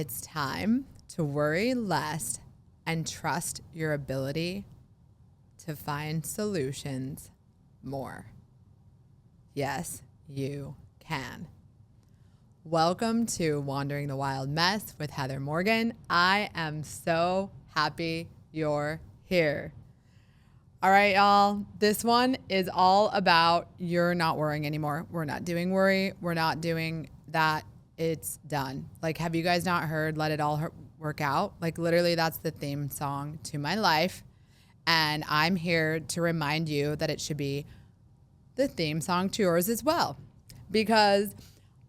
It's time to worry less and trust your ability to find solutions more. Yes, you can. Welcome to Wandering the Wild Mess with Heather Morgan. I am so happy you're here. All right, y'all. This one is all about you're not worrying anymore. We're not doing worry. We're not doing that. It's done. Like, have you guys not heard Let It All Work Out? Like, literally, that's the theme song to my life. And I'm here to remind you that it should be the theme song to yours as well. Because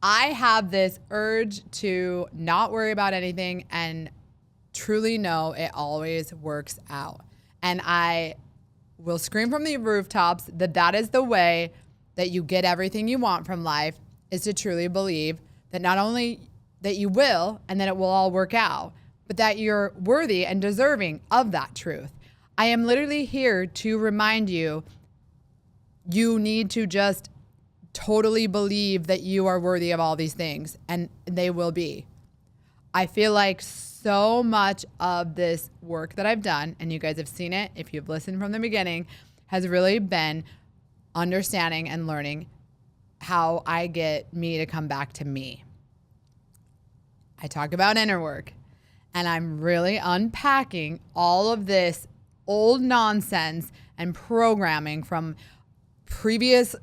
I have this urge to not worry about anything and truly know it always works out. And I will scream from the rooftops that that is the way that you get everything you want from life, is to truly believe that not only that you will and that it will all work out, but that you're worthy and deserving of that truth. I am literally here to remind you, you need to just totally believe that you are worthy of all these things, and they will be. I feel like so much of this work that I've done, and you guys have seen it if you've listened from the beginning, has really been understanding and learning how I get me to come back to me. I talk about inner work, and I'm really unpacking all of this old nonsense and programming from previous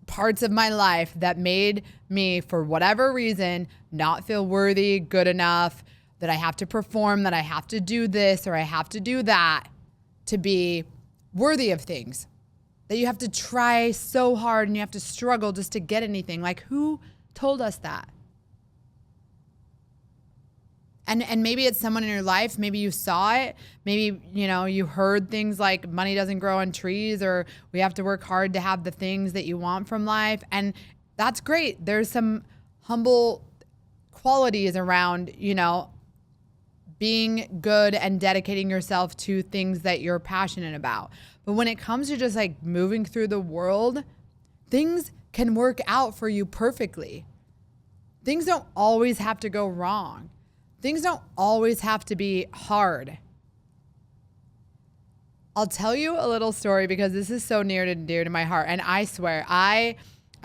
parts of my life that made me, for whatever reason, not feel worthy, good enough, that I have to perform, that I have to do this or I have to do that to be worthy of things. That you have to try so hard and you have to struggle just to get anything. Like, who told us that? And maybe it's someone in your life. Maybe you saw it. Maybe, you heard things like money doesn't grow on trees, or we have to work hard to have the things that you want from life. And that's great. There's some humble qualities around, being good and dedicating yourself to things that you're passionate about. But when it comes to just like moving through the world, things can work out for you perfectly. Things don't always have to go wrong. Things don't always have to be hard. I'll tell you a little story because this is so near and dear to my heart. And I swear, I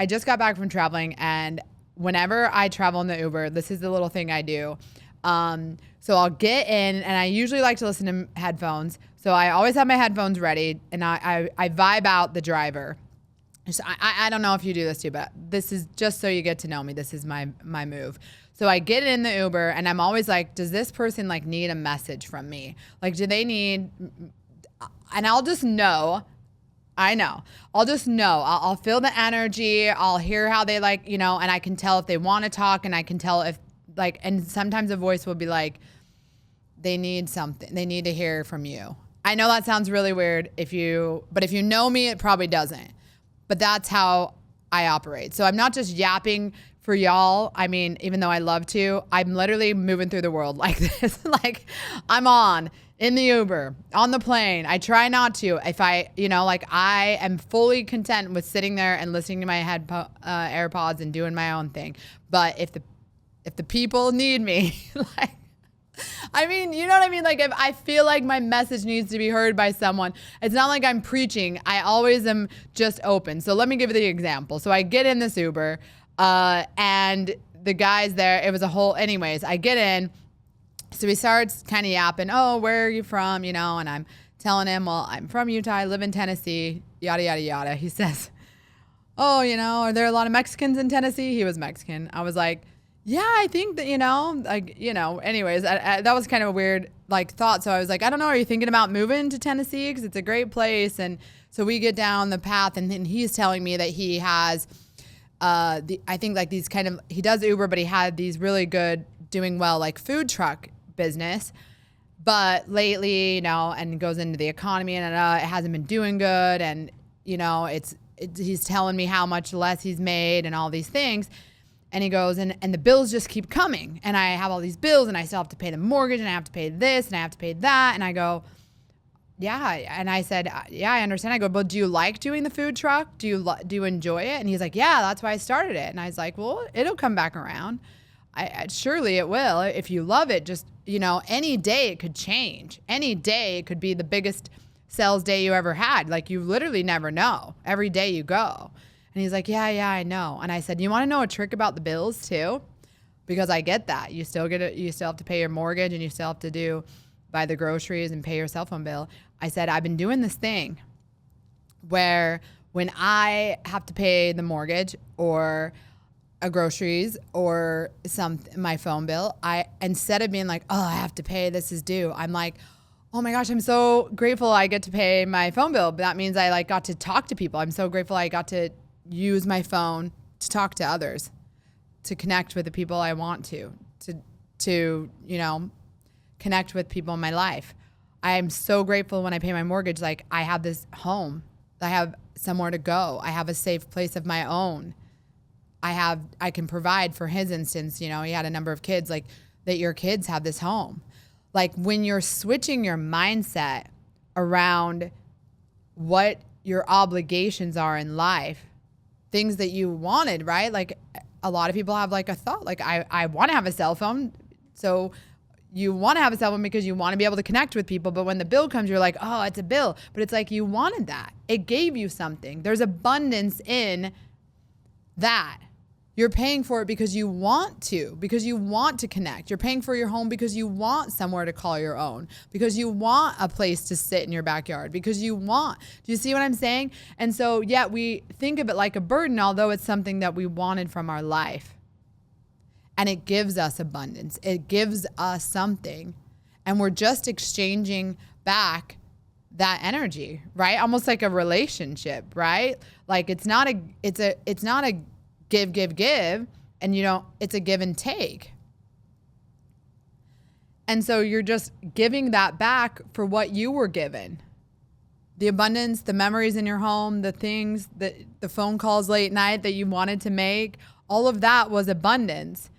just got back from traveling, and whenever I travel in the Uber, this is the little thing I do. So I'll get in, and I usually like to listen to headphones. So I always have my headphones ready, and I vibe out the driver. So I don't know if you do this too, but this is just so you get to know me. This is my move. So I get in the Uber, and I'm always like, does this person like need a message from me? Like, do they need, and I'll just know. I know. I'll just know. I'll feel the energy. I'll hear how they like, and I can tell if they want to talk, and I can tell if like, and sometimes a voice will be like, they need something. They need to hear from you. I know that sounds really weird but if you know me, it probably doesn't. But that's how I operate. So I'm not just yapping for y'all. I mean, even though I love to, I'm literally moving through the world like this. Like, I'm in the Uber, on the plane. I try not to. If I am fully content with sitting there and listening to my AirPods and doing my own thing. But if the people need me, like, I mean, you know what I mean? Like, if I feel like my message needs to be heard by someone, it's not like I'm preaching. I always am just open. So let me give you the example. So I get in this Uber, and the guy's there. It was anyways, I get in. So he starts kind of yapping, oh, where are you from? And I'm telling him, well, I'm from Utah. I live in Tennessee, yada, yada, yada. He says, oh, are there a lot of Mexicans in Tennessee? He was Mexican. I was like, yeah, I think that, anyways, that was kind of a weird thought. So I was like, I don't know. Are you thinking about moving to Tennessee? Because it's a great place. And so we get down the path, and then he's telling me that he has, he does Uber, but he had these really good, doing well, like food truck business. But lately, and goes into the economy, and it hasn't been doing good. And, he's telling me how much less he's made and all these things. And he goes, and the bills just keep coming. And I have all these bills, and I still have to pay the mortgage, and I have to pay this, and I have to pay that. And I go, yeah. And I said, yeah, I understand. I go, but do you like doing the food truck? Do you enjoy it? And he's like, yeah, that's why I started it. And I was like, well, it'll come back around. Surely it will. If you love it, just, any day it could change. Any day it could be the biggest sales day you ever had. Like, you literally never know. Every day you go. And he's like, yeah, I know. And I said, you want to know a trick about the bills too? Because I get that. You still have to pay your mortgage, and you still have to buy the groceries and pay your cell phone bill. I said, I've been doing this thing where when I have to pay the mortgage or groceries or my phone bill, I, instead of being like, oh, I have to pay, this is due, I'm like, oh my gosh, I'm so grateful I get to pay my phone bill. But that means I got to talk to people. I'm so grateful I got to use my phone to talk to others, to connect with the people I want to connect with people in my life. I am so grateful when I pay my mortgage. Like, I have this home. I have somewhere to go. I have a safe place of my own. I can provide, for his instance, he had a number of kids, like, that your kids have this home. Like, when you're switching your mindset around what your obligations are in life, things that you wanted, right? Like, a lot of people have like a thought, like, I want to have a cell phone. So you want to have a cell phone because you want to be able to connect with people. But when the bill comes, you're like, oh, it's a bill. But it's like, you wanted that. It gave you something. There's abundance in that. You're paying for it because you want to connect. You're paying for your home because you want somewhere to call your own, because you want a place to sit in your backyard, because do you see what I'm saying? And so, yeah, we think of it like a burden, although it's something that we wanted from our life. And it gives us abundance. It gives us something. And we're just exchanging back that energy, right? Almost like a relationship, right? Like, it's not a give, and it's a give and take. And so you're just giving that back for what you were given. The abundance, the memories in your home, the things, the phone calls late night that you wanted to make, all of that was abundance.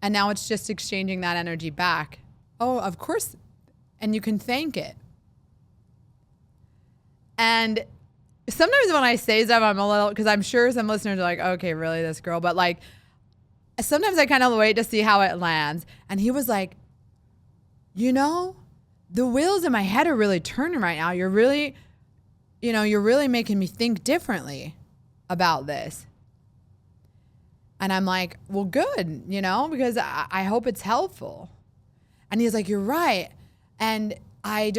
And now it's just exchanging that energy back. Oh, of course. And you can thank it. And sometimes when I say stuff, I'm a little, because I'm sure some listeners are like, okay, really, this girl? But like, sometimes I kind of wait to see how it lands. And he was like, the wheels in my head are really turning right now. You're really making me think differently about this. And I'm like, well, good, because I hope it's helpful. And he's like, you're right. And I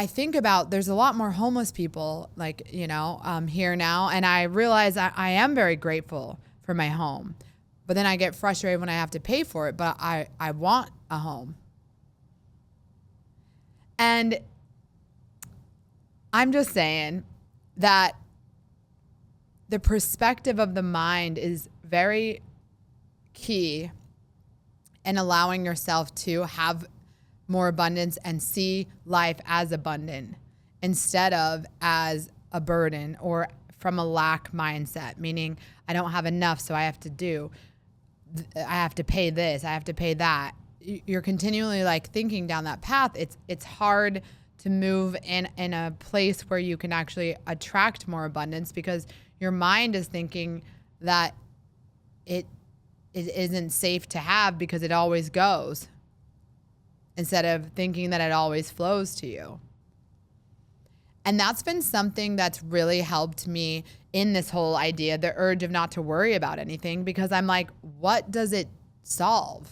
think about, there's a lot more homeless people, like, here now. And I realize I am very grateful for my home. But then I get frustrated when I have to pay for it. But I want a home. And I'm just saying that the perspective of the mind is very key in allowing yourself to have more abundance and see life as abundant instead of as a burden or from a lack mindset, meaning I don't have enough, so I have to pay this, I have to pay that. You're continually like thinking down that path. It's hard to move in a place where you can actually attract more abundance, because your mind is thinking that it isn't safe to have because it always goes, instead of thinking that it always flows to you. And that's been something that's really helped me in this whole idea, the urge of not to worry about anything, because I'm like, what does it solve?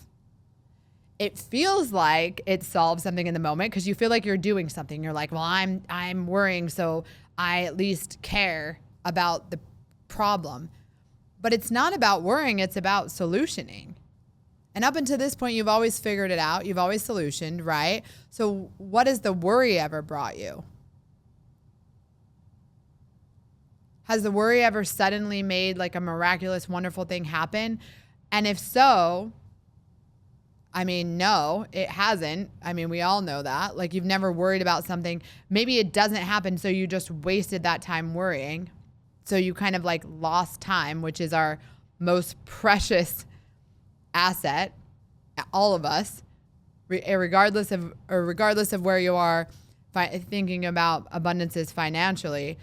It feels like it solves something in the moment because you feel like you're doing something. You're like, well, I'm worrying, so I at least care about the problem. But it's not about worrying, it's about solutioning. And up until this point, you've always figured it out. You've always solutioned, right? So what has the worry ever brought you? Has the worry ever suddenly made like a miraculous, wonderful thing happen? And if so, I mean, no, it hasn't. I mean, we all know that. Like, you've never worried about something. Maybe it doesn't happen, so you just wasted that time worrying. So you kind of like lost time, which is our most precious asset, all of us, regardless of where you are thinking about abundances financially.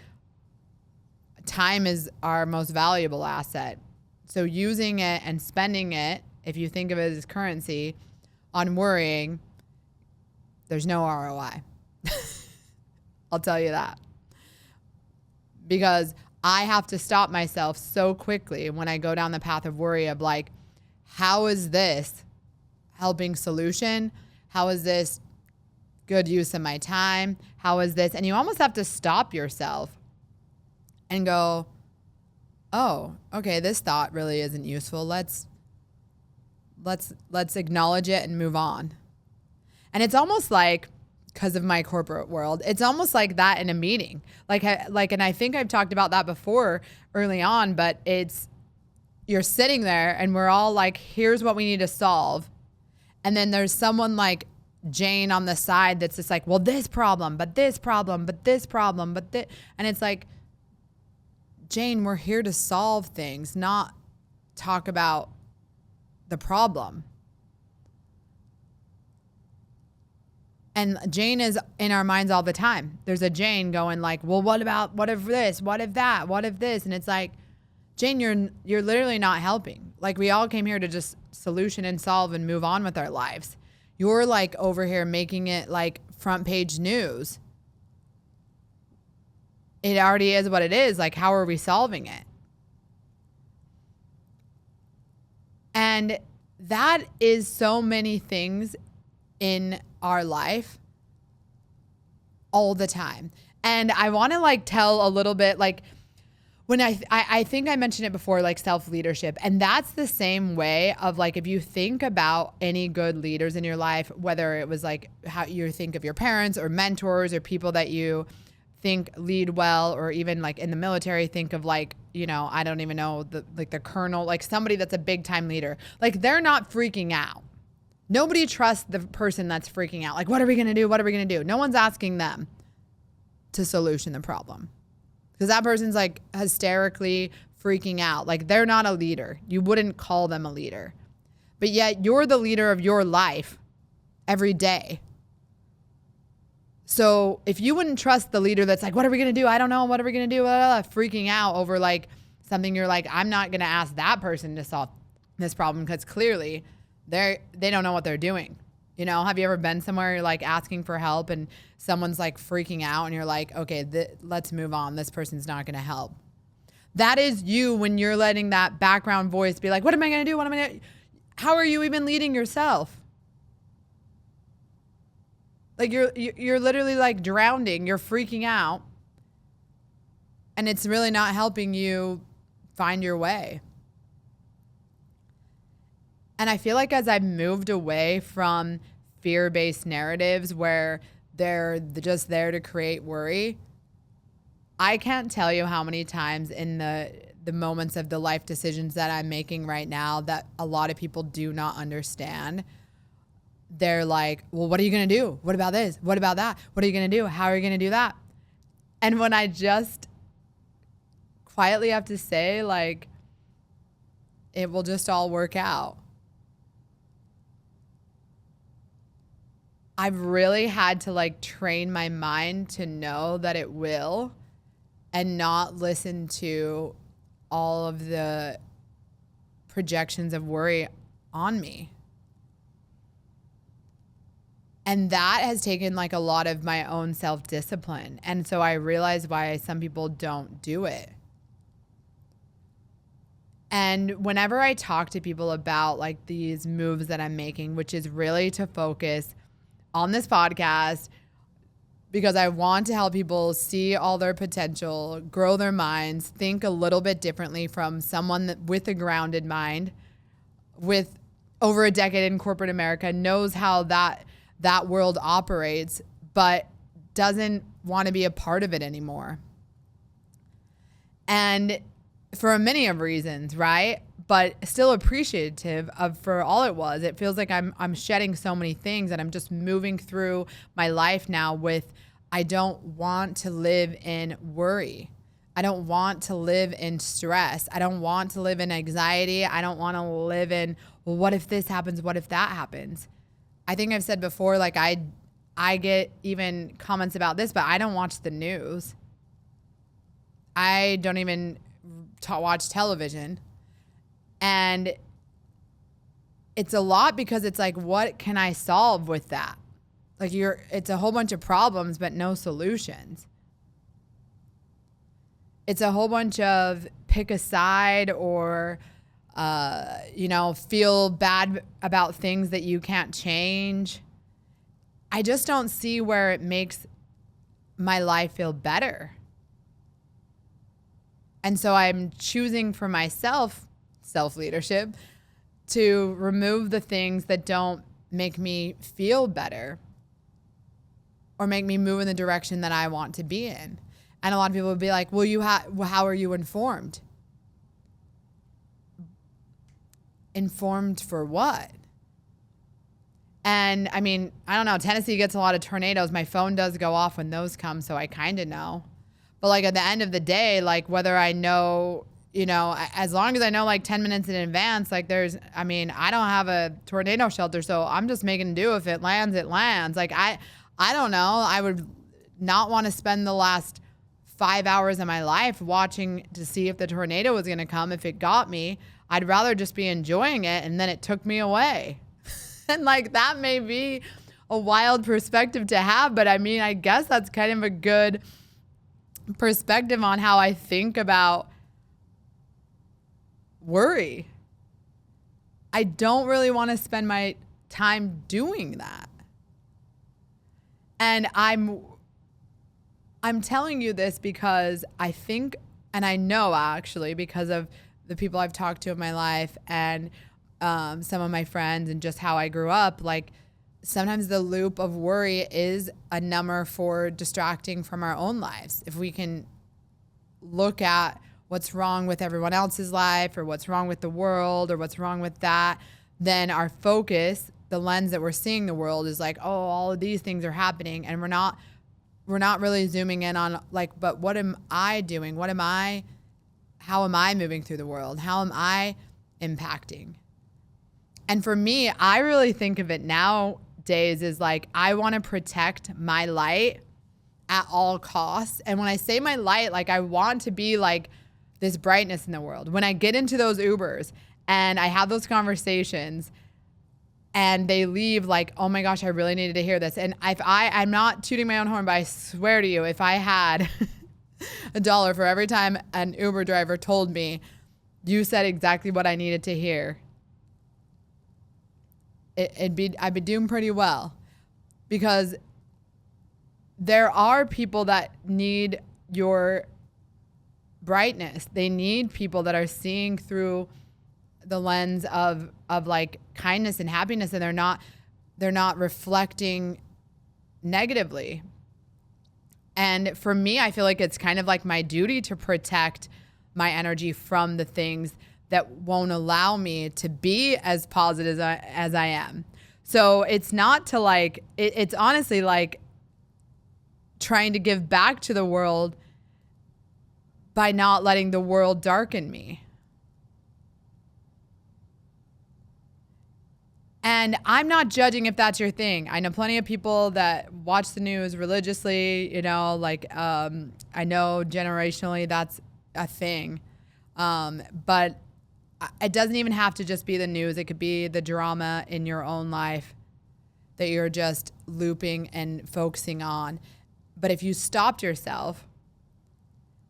Time is our most valuable asset. So using it and spending it if you think of it as currency, on worrying, there's no ROI. I'll tell you that. Because I have to stop myself so quickly when I go down the path of worry of like, how is this helping solution? How is this good use of my time? How is this? And you almost have to stop yourself and go, oh, okay, this thought really isn't useful. Let's acknowledge it and move on. And it's almost like, because of my corporate world, it's almost like that in a meeting. And I think I've talked about that before early on, but you're sitting there and we're all like, here's what we need to solve. And then there's someone like Jane on the side that's just like, well, this problem, but this problem, but this problem, but this. And it's like, Jane, we're here to solve things, not talk about the problem. And Jane is in our minds all the time. There's a Jane going like, well, what if this? What if that? What if this? And it's like, Jane, you're literally not helping. Like, we all came here to just solution and solve and move on with our lives. You're like over here making it like front page news. It already is what it is. Like, how are we solving it? And that is so many things in our life all the time. And I want to like tell a little bit, like, when I think I mentioned it before, like self-leadership. And that's the same way of like, if you think about any good leaders in your life, whether it was like how you think of your parents or mentors or people that you think lead well, or even like in the military, think of like, you know, I don't even know, the colonel, like somebody that's a big time leader. Like, they're not freaking out. Nobody trusts the person that's freaking out. Like, what are we going to do? What are we going to do? No one's asking them to solution the problem. Because that person's like hysterically freaking out. Like, they're not a leader. You wouldn't call them a leader. But yet you're the leader of your life every day. So if you wouldn't trust the leader that's like, what are we going to do? I don't know. What are we going to do? Freaking out over like something, you're like, I'm not going to ask that person to solve this problem, because clearly they don't know what they're doing. You know, have you ever been somewhere you're like asking for help and someone's like freaking out and you're like, okay, let's move on. This person's not going to help. That is you when you're letting that background voice be like, what am I going to do? What am I going to? How are you even leading yourself? Like, you're literally like drowning. You're freaking out. And it's really not helping you find your way. And I feel like as I've moved away from fear-based narratives where they're just there to create worry, I can't tell you how many times in the moments of the life decisions that I'm making right now that a lot of people do not understand. They're like, well, what are you going to do? What about this? What about that? What are you going to do? How are you going to do that? And when I just quietly have to say, like, it will just all work out. I've really had to like train my mind to know that it will, and not listen to all of the projections of worry on me. And that has taken like a lot of my own self-discipline. And so I realize why some people don't do it. And whenever I talk to people about like these moves that I'm making, which is really to focus on this podcast, because I want to help people see all their potential, grow their minds, think a little bit differently from someone with a grounded mind, with over a decade in corporate America, knows how that world operates, but doesn't want to be a part of it anymore. And for many of reasons, right? But still appreciative of for all it was. It feels like I'm shedding so many things, and I'm just moving through my life now with, I don't want to live in worry. I don't want to live in stress. I don't want to live in anxiety. I don't want to live in, well, what if this happens? What if that happens? I think I've said before, like I get even comments about this, but I don't watch the news. I don't even watch television. And it's a lot because it's like, what can I solve with that? Like it's a whole bunch of problems, but no solutions. It's a whole bunch of pick a side or, feel bad about things that you can't change. I just don't see where it makes my life feel better. And so I'm choosing for myself, self-leadership, to remove the things that don't make me feel better or make me move in the direction that I want to be in. And a lot of people would be like, well, how are you informed? Informed for what? And I mean, I don't know. Tennessee gets a lot of tornadoes. My phone does go off when those come, so I kind of know. But like at the end of the day, like whether I know, as long as I know like 10 minutes in advance, like I don't have a tornado shelter, so I'm just making do. If it lands, it lands. Like I don't know. I would not want to spend the last 5 hours of my life watching to see if the tornado was going to come. If it got me, I'd rather just be enjoying it, and then it took me away. And like that may be a wild perspective to have, but I mean, I guess that's kind of a good perspective on how I think about worry. I don't really want to spend my time doing that. And I'm telling you this because I think, and I know actually because of the people I've talked to in my life and some of my friends and just how I grew up, like sometimes the loop of worry is a number for distracting from our own lives. If we can look at what's wrong with everyone else's life or what's wrong with the world or what's wrong with that, then our focus, the lens that we're seeing the world is like, oh, all of these things are happening. And we're not really zooming in on like, but what am I doing? How am I moving through the world? How am I impacting? And for me, I really think of it nowadays as like, I want to protect my light at all costs. And when I say my light, like I want to be like this brightness in the world. When I get into those Ubers and I have those conversations and they leave like, oh my gosh, I really needed to hear this. And I'm not tooting my own horn, but I swear to you, if I had $1 for every time an Uber driver told me, you said exactly what I needed to hear, I'd be doing pretty well, because there are people that need your brightness. They need people that are seeing through the lens of like kindness and happiness, and they're not reflecting negatively. And for me, I feel like it's kind of like my duty to protect my energy from the things that won't allow me to be as positive as I am. So it's not to like, it's honestly like trying to give back to the world by not letting the world darken me. And I'm not judging if that's your thing. I know plenty of people that watch the news religiously, I know generationally that's a thing. But it doesn't even have to just be the news. It could be the drama in your own life that you're just looping and focusing on. But if you stopped yourself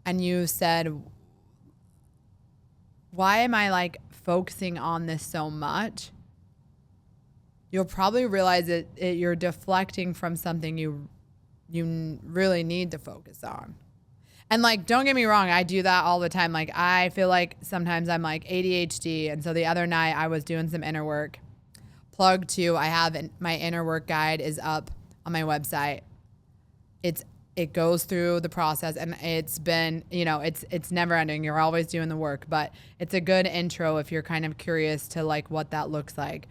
and you said, why am I like focusing on this so much? You'll probably realize that you're deflecting from something you really need to focus on. And like, don't get me wrong, I do that all the time. Like, I feel like sometimes I'm like ADHD. And so the other night I was doing some inner work. Plug 2, I have my inner work guide is up on my website. It goes through the process, and it's been, it's never ending. You're always doing the work, but it's a good intro if you're kind of curious to like what that looks like.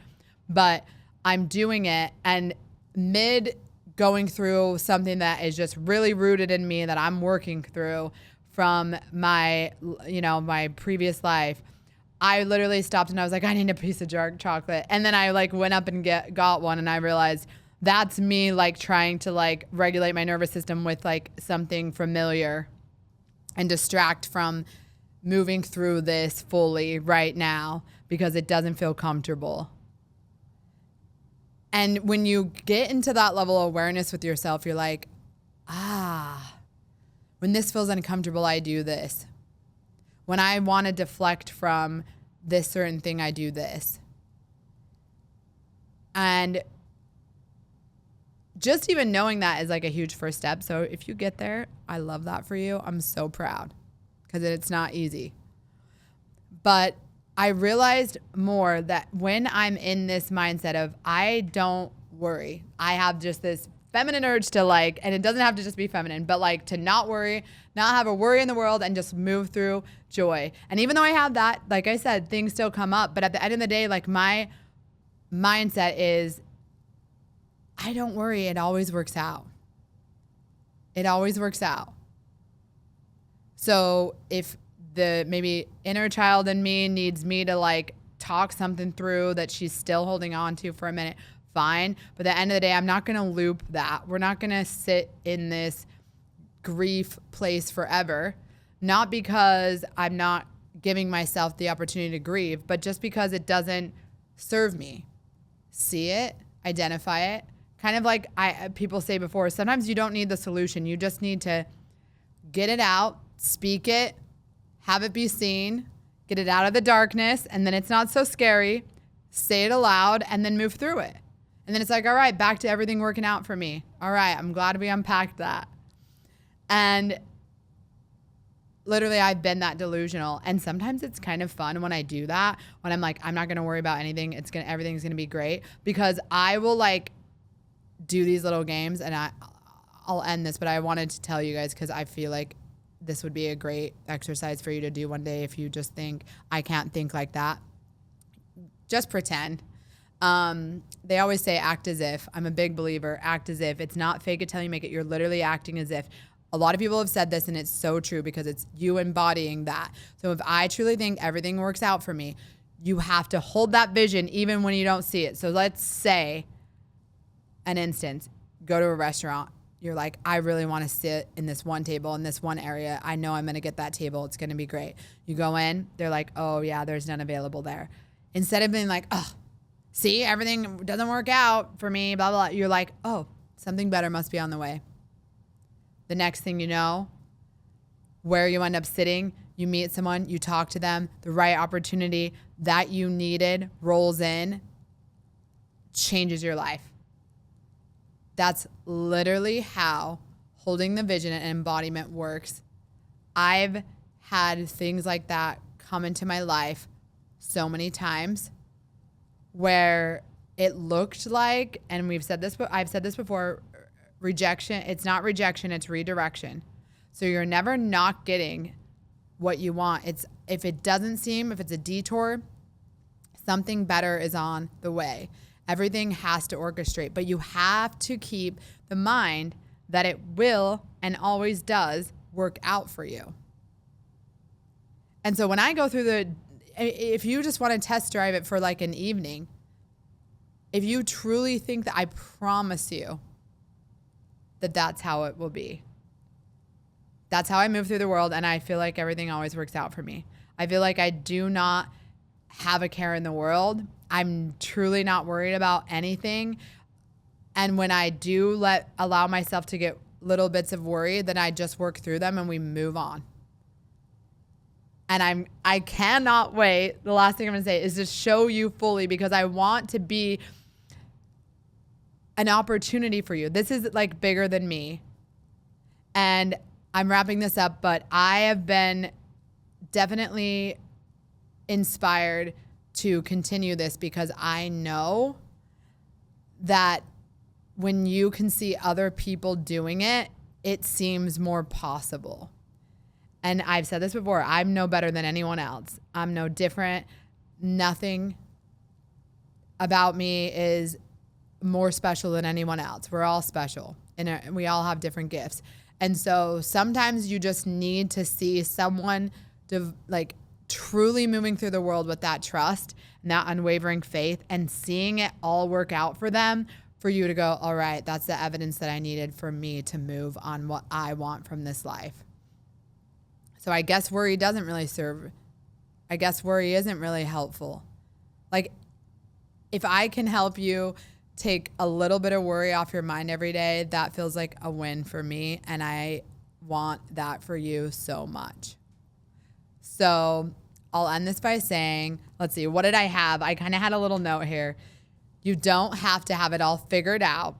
But I'm doing it, and mid going through something that is just really rooted in me that I'm working through from my, my previous life, I literally stopped and I was like, I need a piece of dark chocolate. And then I like went up and got one, and I realized that's me like trying to like regulate my nervous system with like something familiar and distract from moving through this fully right now because it doesn't feel comfortable. And when you get into that level of awareness with yourself, you're like, when this feels uncomfortable, I do this. When I want to deflect from this certain thing, I do this. And just even knowing that is like a huge first step. So if you get there, I love that for you. I'm so proud because it's not easy. But I realized more that when I'm in this mindset of I don't worry, I have just this feminine urge to like, and it doesn't have to just be feminine, but like to not worry, not have a worry in the world and just move through joy. And even though I have that, like I said, things still come up. But at the end of the day, like my mindset is I don't worry. It always works out. It always works out. So if the maybe inner child in me needs me to like talk something through that she's still holding on to for a minute, fine. But at the end of the day, I'm not going to loop that. We're not going to sit in this grief place forever. Not because I'm not giving myself the opportunity to grieve, but just because it doesn't serve me. See it, identify it. Kind of like people say before, sometimes you don't need the solution. You just need to get it out, speak it, have it be seen, get it out of the darkness, and then it's not so scary. Say it aloud, and then move through it. And then it's like, all right, back to everything working out for me. All right, I'm glad we unpacked that. And literally, I've been that delusional. And sometimes it's kind of fun when I do that, when I'm like, I'm not going to worry about anything. Everything's going to be great. Because I will like do these little games, and I'll end this, but I wanted to tell you guys because I feel like this would be a great exercise for you to do one day if you just think, I can't think like that. Just pretend. They always say act as if. I'm a big believer. Act as if. It's not fake it till you make it. You're literally acting as if. A lot of people have said this, and it's so true because it's you embodying that. So if I truly think everything works out for me, you have to hold that vision even when you don't see it. So let's say, an instance, go to a restaurant. You're like, I really want to sit in this one table in this one area. I know I'm going to get that table. It's going to be great. You go in, they're like, oh yeah, there's none available there. Instead of being like, oh, see, everything doesn't work out for me, blah, blah, blah. You're like, oh, something better must be on the way. The next thing you know, where you end up sitting, you meet someone, you talk to them, the right opportunity that you needed rolls in, changes your life. That's literally how holding the vision and embodiment works. I've had things like that come into my life so many times where it looked like, and I've said this before, rejection. It's not rejection, it's redirection. So you're never not getting what you want. If it's a detour, something better is on the way. Everything has to orchestrate, but you have to keep the mind that it will and always does work out for you. And so when I go through if you just want to test drive it for like an evening, if you truly think that, I promise you that that's how it will be. That's how I move through the world, and I feel like everything always works out for me. I feel like I do not have a care in the world. I'm truly not worried about anything. And when I do allow myself to get little bits of worry, then I just work through them and we move on. And I cannot wait. The last thing I'm going to say is to show you fully, because I want to be an opportunity for you. This is like bigger than me. And I'm wrapping this up, but I have been definitely inspired to continue this because I know that when you can see other people doing it, it seems more possible. And I've said this before, I'm no better than anyone else. I'm no different. Nothing about me is more special than anyone else. We're all special and we all have different gifts. And so sometimes you just need to see someone truly moving through the world with that trust and that unwavering faith and seeing it all work out for them, for you to go, all right, that's the evidence that I needed for me to move on what I want from this life. So I guess worry doesn't really serve. I guess worry isn't really helpful. Like, if I can help you take a little bit of worry off your mind every day, that feels like a win for me. And I want that for you so much. So I'll end this by saying, let's see, what did I have? I kind of had a little note here. You don't have to have it all figured out.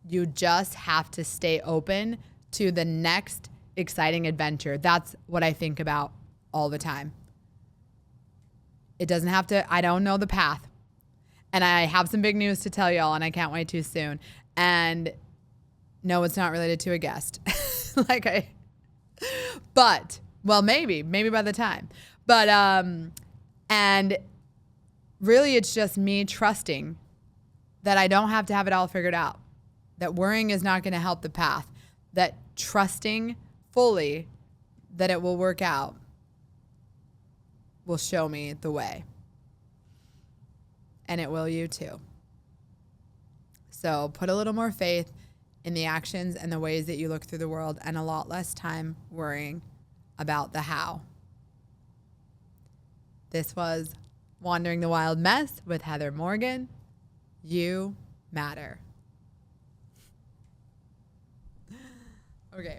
You just have to stay open to the next exciting adventure. That's what I think about all the time. It doesn't have to, I don't know the path. And I have some big news to tell y'all, and I can't wait too soon. And no, it's not related to a guest. But maybe by the time. But, and really it's just me trusting that I don't have to have it all figured out, that worrying is not going to help the path, that trusting fully that it will work out will show me the way. And it will you too. So put a little more faith in the actions and the ways that you look through the world, and a lot less time worrying about the how. This was Wandering the Wild Mess with Heather Morgan. You matter. Okay.